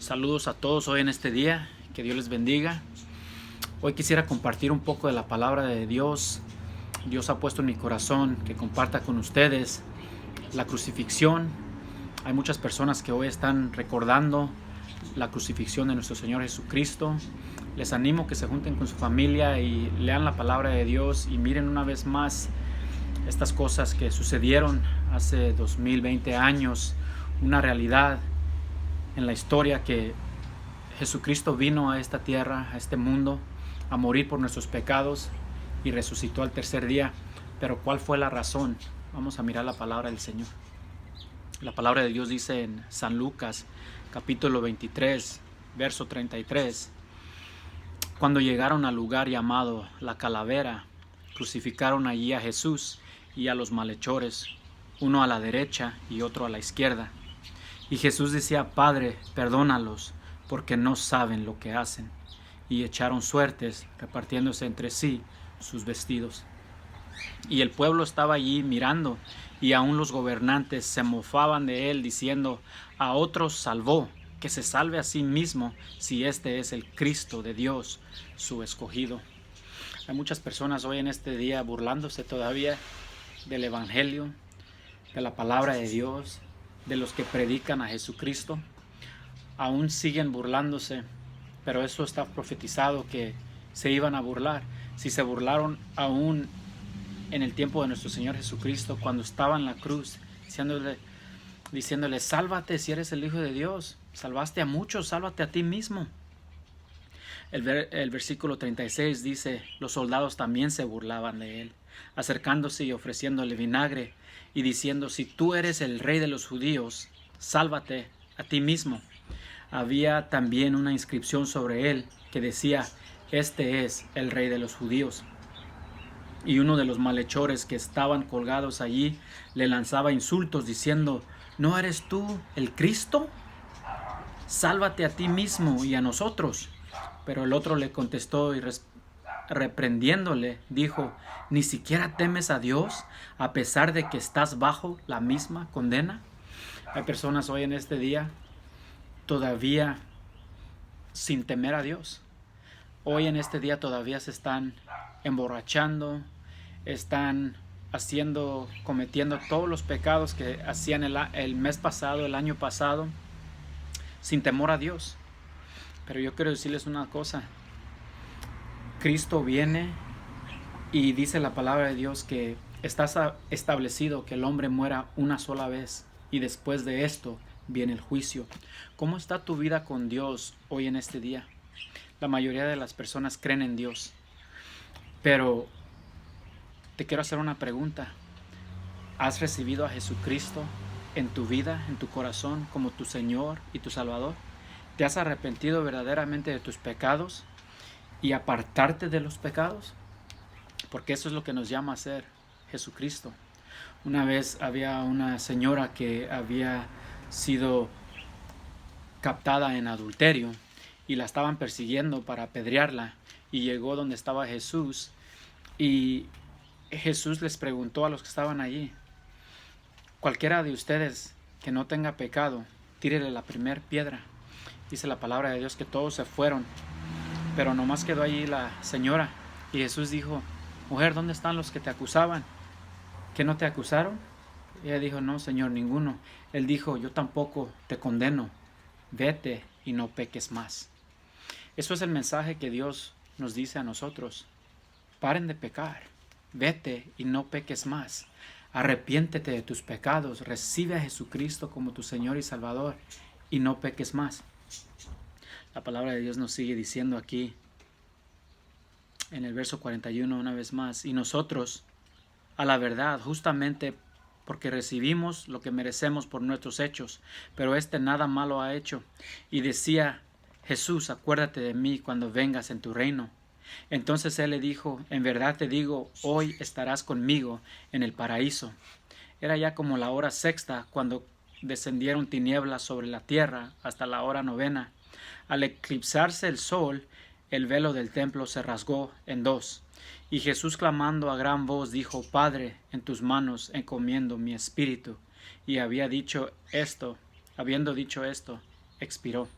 Saludos a todos hoy en este día, que Dios les bendiga. Hoy quisiera compartir un poco de la palabra de Dios. Dios ha puesto en mi corazón que comparta con ustedes la crucifixión. Hay muchas personas que hoy están recordando la crucifixión de nuestro Señor Jesucristo. Les animo que se junten con su familia y lean la palabra de Dios y miren una vez más estas cosas que sucedieron hace 2020 años, una realidad en la historia que Jesucristo vino a esta tierra, a este mundo, a morir por nuestros pecados y resucitó al tercer día. Pero ¿cuál fue la razón? Vamos a mirar la palabra del Señor. La palabra de Dios dice en San Lucas, capítulo 23, verso 33. Cuando llegaron al lugar llamado La Calavera, crucificaron allí a Jesús y a los malhechores, uno a la derecha y otro a la izquierda. Y Jesús decía: Padre, perdónalos, porque no saben lo que hacen. Y echaron suertes, repartiéndose entre sí sus vestidos. Y el pueblo estaba allí mirando, y aún los gobernantes se mofaban de él, diciendo: a otros salvó, que se salve a sí mismo, si este es el Cristo de Dios, su escogido. Hay muchas personas hoy en este día burlándose todavía del Evangelio, de la palabra de Dios, de los que predican a Jesucristo. Aún siguen burlándose, pero eso está profetizado que se iban a burlar. Si se burlaron aún en el tiempo de nuestro Señor Jesucristo, cuando estaba en la cruz, diciéndole: sálvate si eres el Hijo de Dios, salvaste a muchos, sálvate a ti mismo. El versículo 36 dice: los soldados también se burlaban de él, acercándose y ofreciéndole vinagre, y diciendo: si tú eres el rey de los judíos, sálvate a ti mismo. Había también una inscripción sobre él que decía: este es el rey de los judíos. Y uno de los malhechores que estaban colgados allí le lanzaba insultos diciendo: ¿no eres tú el Cristo? Sálvate a ti mismo y a nosotros. Pero el otro le contestó y reprendiéndole dijo: ¿ni siquiera temes a Dios a pesar de que estás bajo la misma condena? Hay personas hoy en este día todavía sin temer a Dios. Hoy en este día todavía se están emborrachando, están cometiendo todos los pecados que hacían el mes pasado, el año pasado, sin temor a Dios. Pero yo quiero decirles una cosa: Cristo viene y dice la palabra de Dios que está establecido que el hombre muera una sola vez y después de esto viene el juicio. ¿Cómo está tu vida con Dios hoy en este día? La mayoría de las personas creen en Dios, pero te quiero hacer una pregunta. ¿Has recibido a Jesucristo en tu vida, en tu corazón, como tu Señor y tu Salvador? ¿Te has arrepentido verdaderamente de tus pecados y apartarte de los pecados? Porque eso es lo que nos llama a hacer Jesucristo. Una vez había una señora que había sido captada en adulterio y la estaban persiguiendo para apedrearla, y llegó donde estaba Jesús, y Jesús les preguntó a los que estaban allí: cualquiera de ustedes que no tenga pecado, tírele la primer piedra. Dice la palabra de Dios que todos se fueron, pero nomás quedó allí la señora, y Jesús dijo: mujer, ¿dónde están los que te acusaban? ¿Que no te acusaron? Ella dijo: no, Señor, ninguno. Él dijo: yo tampoco te condeno, vete y no peques más. Eso es el mensaje que Dios nos dice a nosotros: paren de pecar, vete y no peques más, arrepiéntete de tus pecados, recibe a Jesucristo como tu Señor y Salvador y no peques más. La palabra de Dios nos sigue diciendo aquí en el verso 41 una vez más: y nosotros, a la verdad, justamente porque recibimos lo que merecemos por nuestros hechos, pero nada malo ha hecho. Y decía Jesús: acuérdate de mí cuando vengas en tu reino. Entonces él le dijo: en verdad te digo, hoy estarás conmigo en el paraíso. Era ya como la hora sexta cuando descendieron tinieblas sobre la tierra hasta la hora novena. Al eclipsarse el sol, el velo del templo se rasgó en dos. Y Jesús, clamando a gran voz, dijo: Padre, en tus manos encomiendo mi espíritu. Y habiendo dicho esto, expiró.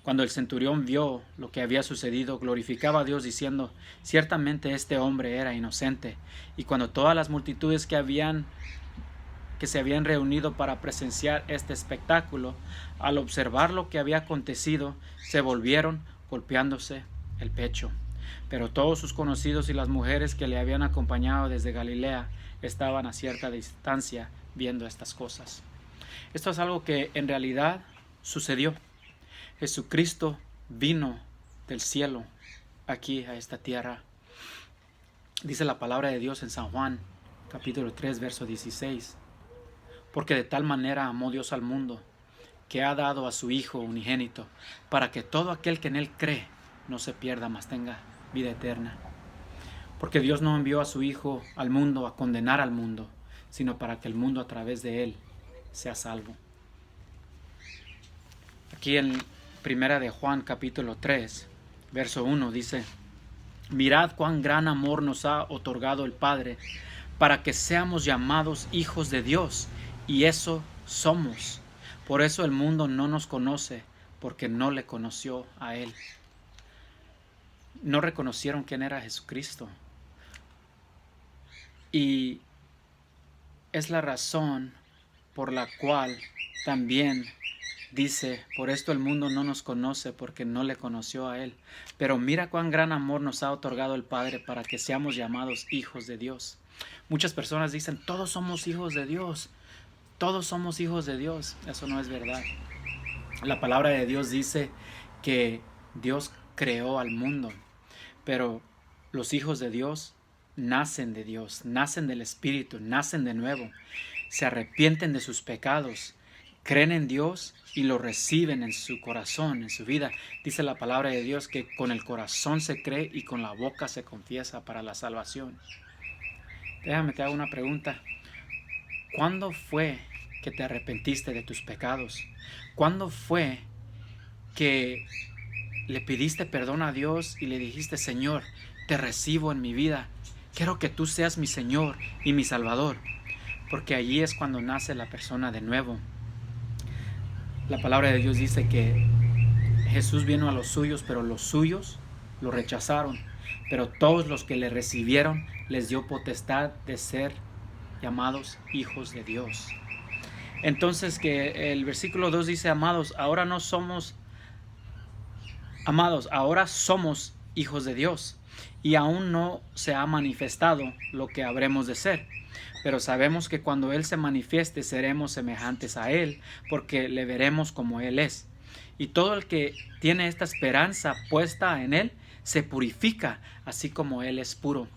Cuando el centurión vio lo que había sucedido, glorificaba a Dios diciendo, ciertamente este hombre era inocente. Y cuando todas las multitudes que se habían reunido para presenciar este espectáculo, al observar lo que había acontecido, se volvieron golpeándose el pecho. Pero todos sus conocidos y las mujeres que le habían acompañado desde Galilea estaban a cierta distancia viendo estas cosas. Esto es algo que en realidad sucedió. Jesucristo vino del cielo aquí a esta tierra. Dice la palabra de Dios en San Juan, capítulo 3, verso 16. Porque de tal manera amó Dios al mundo, que ha dado a su Hijo unigénito, para que todo aquel que en Él cree no se pierda, mas tenga vida eterna. Porque Dios no envió a su Hijo al mundo a condenar al mundo, sino para que el mundo a través de Él sea salvo. Aquí en Primera de Juan capítulo 3, verso 1 dice, mirad cuán gran amor nos ha otorgado el Padre, para que seamos llamados hijos de Dios, y eso somos. Por eso el mundo no nos conoce, porque no le conoció a Él. No reconocieron quién era Jesucristo. Y es la razón por la cual también dice, por esto el mundo no nos conoce, porque no le conoció a Él. Pero mira cuán gran amor nos ha otorgado el Padre para que seamos llamados hijos de Dios. Muchas personas dicen, todos somos hijos de Dios. Todos somos hijos de Dios. Eso no es verdad. La palabra de Dios dice que Dios creó al mundo, pero los hijos de Dios nacen de Dios, nacen del Espíritu, nacen de nuevo, se arrepienten de sus pecados, creen en Dios y lo reciben en su corazón, en su vida. Dice la palabra de Dios que con el corazón se cree y con la boca se confiesa para la salvación. Déjame te hago una pregunta. ¿Cuándo fue que te arrepentiste de tus pecados? ¿Cuándo fue que le pediste perdón a Dios y le dijiste, Señor, te recibo en mi vida? Quiero que tú seas mi Señor y mi Salvador. Porque allí es cuando nace la persona de nuevo. La palabra de Dios dice que Jesús vino a los suyos, pero los suyos lo rechazaron. Pero todos los que le recibieron les dio potestad de ser llamados hijos de Dios. Entonces que el versículo 2 dice, amados, ahora somos hijos de Dios, y aún no se ha manifestado lo que habremos de ser. Pero sabemos que cuando Él se manifieste seremos semejantes a Él, porque le veremos como Él es. Y todo el que tiene esta esperanza puesta en Él se purifica, así como Él es puro.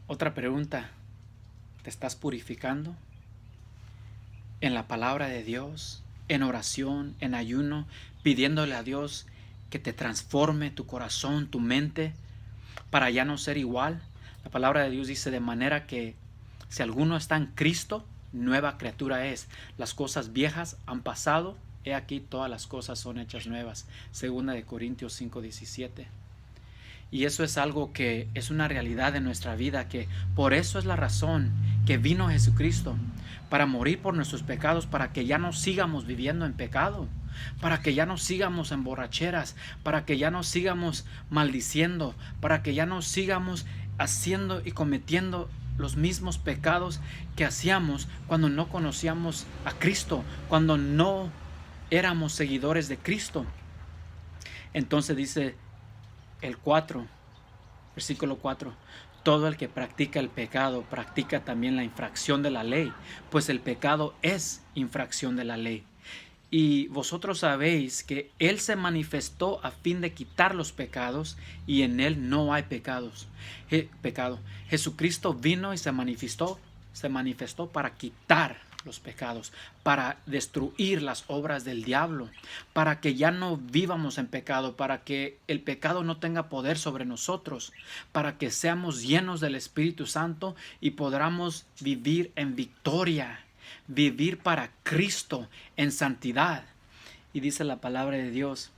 Otra pregunta, ¿te estás purificando? En la palabra de Dios, en oración, en ayuno, pidiéndole a Dios que te transforme tu corazón, tu mente, para ya no ser igual. La palabra de Dios dice, de manera que si alguno está en Cristo, nueva criatura es. Las cosas viejas han pasado, he aquí todas las cosas son hechas nuevas. Segunda de Corintios 5:17. Y eso es algo que es una realidad de nuestra vida, que por eso es la razón que vino Jesucristo, para morir por nuestros pecados, para que ya no sigamos viviendo en pecado, para que ya no sigamos en borracheras, para que ya no sigamos maldiciendo, para que ya no sigamos haciendo y cometiendo los mismos pecados que hacíamos cuando no conocíamos a Cristo, cuando no éramos seguidores de Cristo. Entonces dice el 4, versículo 4, todo el que practica el pecado practica también la infracción de la ley, pues el pecado es infracción de la ley. Y vosotros sabéis que Él se manifestó a fin de quitar los pecados, y en Él no hay pecado. Jesucristo vino y se manifestó para quitar los pecados, para destruir las obras del diablo, para que ya no vivamos en pecado, para que el pecado no tenga poder sobre nosotros, para que seamos llenos del Espíritu Santo y podamos vivir en victoria, vivir para Cristo en santidad. Y dice la palabra de Dios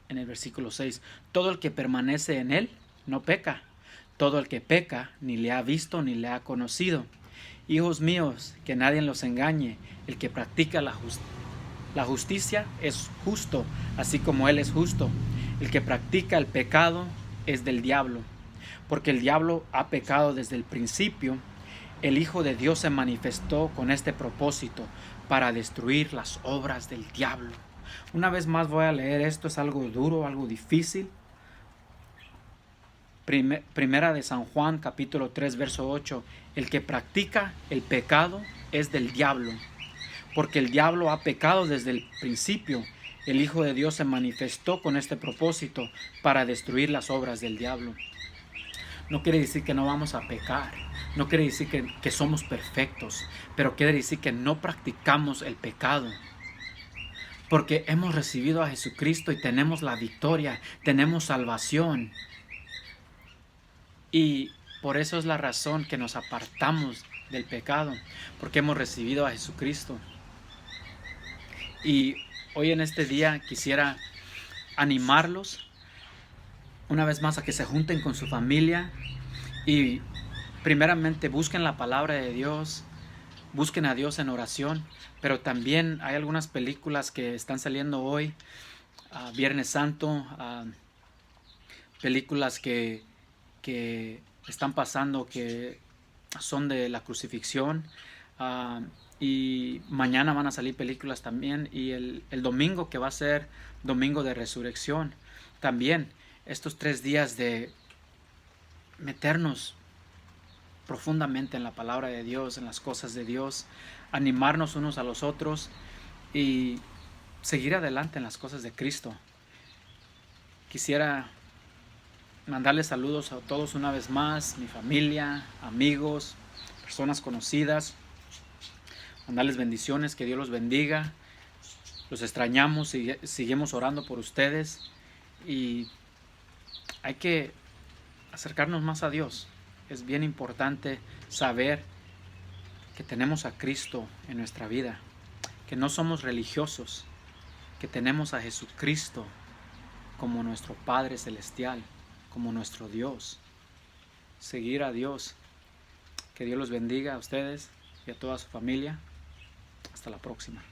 en el versículo 6, todo el que permanece en Él no peca, todo el que peca ni le ha visto ni le ha conocido. Hijos míos, que nadie los engañe, el que practica la justicia. La justicia es justo, así como Él es justo. El que practica el pecado es del diablo, porque el diablo ha pecado desde el principio. El Hijo de Dios se manifestó con este propósito, para destruir las obras del diablo. Una vez más voy a leer esto, es algo duro, algo difícil. Primera de San Juan, capítulo 3, verso 8. El que practica el pecado es del diablo, porque el diablo ha pecado desde el principio. El Hijo de Dios se manifestó con este propósito, para destruir las obras del diablo. No quiere decir que no vamos a pecar, no quiere decir que somos perfectos, pero quiere decir que no practicamos el pecado. Porque hemos recibido a Jesucristo y tenemos la victoria, tenemos salvación. Y por eso es la razón que nos apartamos del pecado, porque hemos recibido a Jesucristo. Y hoy en este día quisiera animarlos una vez más a que se junten con su familia y primeramente busquen la palabra de Dios, busquen a Dios en oración, pero también hay algunas películas que están saliendo hoy, Viernes Santo, películas que están pasando que son de la crucifixión, y mañana van a salir películas también, y el domingo, que va a ser domingo de resurrección, también estos 3 días de meternos profundamente en la palabra de Dios, en las cosas de Dios, animarnos unos a los otros y seguir adelante en las cosas de Cristo. Quisiera mandarles saludos a todos una vez más, mi familia, amigos, personas conocidas, mandarles bendiciones, que Dios los bendiga. Los extrañamos y seguimos orando por ustedes, y hay que acercarnos más a Dios. Es bien importante saber que tenemos a Cristo en nuestra vida, que no somos religiosos, que tenemos a Jesucristo como nuestro Padre Celestial, como nuestro Dios. Seguir a Dios. Que Dios los bendiga a ustedes y a toda su familia. Hasta la próxima.